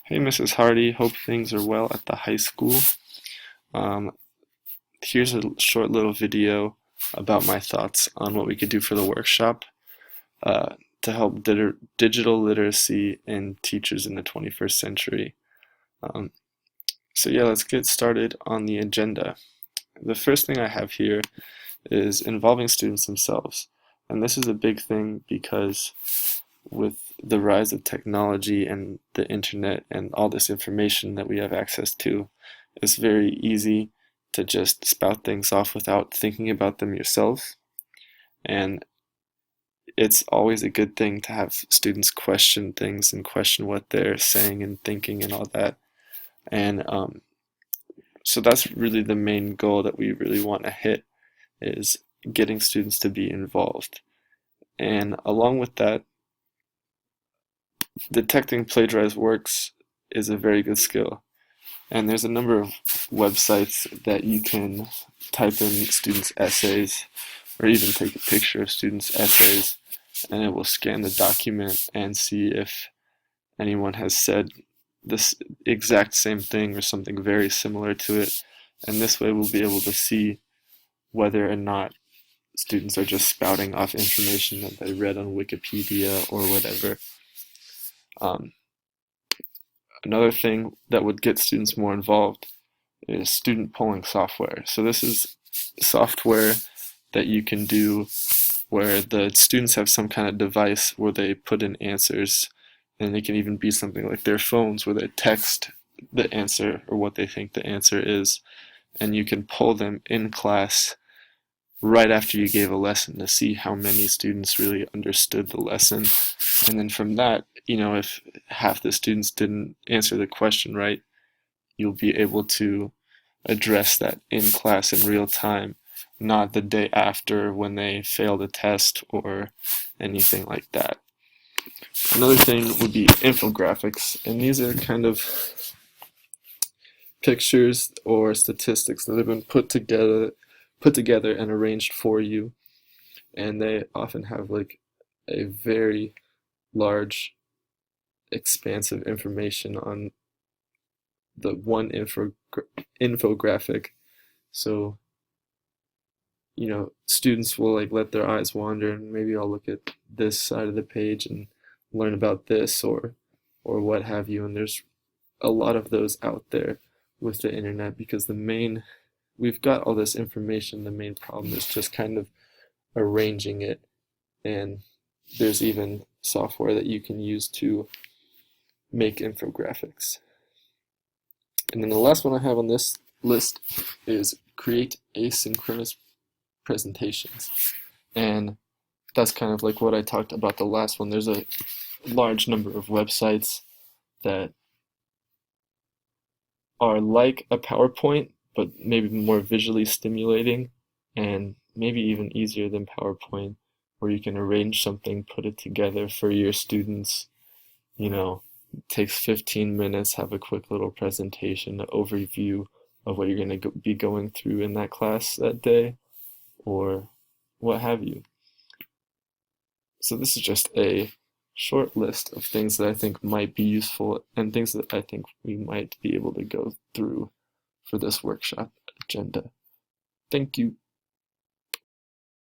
Hey, Mrs. Hardy. Hope things are well at the high school. Um, Here's a short little video about my thoughts on what we could do for the workshop uh, to help digital literacy in teachers in the 21st century. Um, so yeah, let's get started on the agenda. The first thing I have here is involving students themselves. And this is a big thing because with the rise of technology and the internet and all this information that we have access to, it's very easy to just spout things off without thinking about them yourself. And it's always a good thing to have students question things and question what they're saying and thinking and all that. And so that's really the main goal that we really want to hit, is getting students to be involved. And along with that, detecting plagiarized works is a very good skill. And there's a number of websites that you can type in students' essays or even take a picture of students' essays, and it will scan the document and see if anyone has said this exact same thing or something very similar to it. And this way we'll be able to see whether or not students are just spouting off information that they read on Wikipedia or whatever. Um, Another thing that would get students more involved is student polling software. So this is software that you can do where the students have some kind of device where they put in answers, and it can even be something like their phones where they text the answer or what they think the answer is, and you can poll them in class right after you gave a lesson to see how many students really understood the lesson. And then from that, if half the students didn't answer the question right, you'll be able to address that in class in real time, not the day after when they failed a test or anything like that. Another thing would be infographics, and these are kind of pictures or statistics that have been put together and arranged for you, and they often have like a very large expansive information on the one infographic. So students will like let their eyes wander and maybe I'll look at this side of the page and learn about this or what have you. And there's a lot of those out there with the internet because we've got all this information. The main problem is just kind of arranging it, and there's even software that you can use to make infographics. And then the last one I have on this list is create asynchronous presentations. And that's kind of like what I talked about the last one. There's a large number of websites that are like a PowerPoint, but maybe more visually stimulating and maybe even easier than PowerPoint, where you can arrange something, put it together for your students. It takes 15 minutes, have a quick little presentation, an overview of what you're going to be going through in that class that day, or what have you. So this is just a short list of things that I think might be useful and things that I think we might be able to go through for this workshop agenda. Thank you.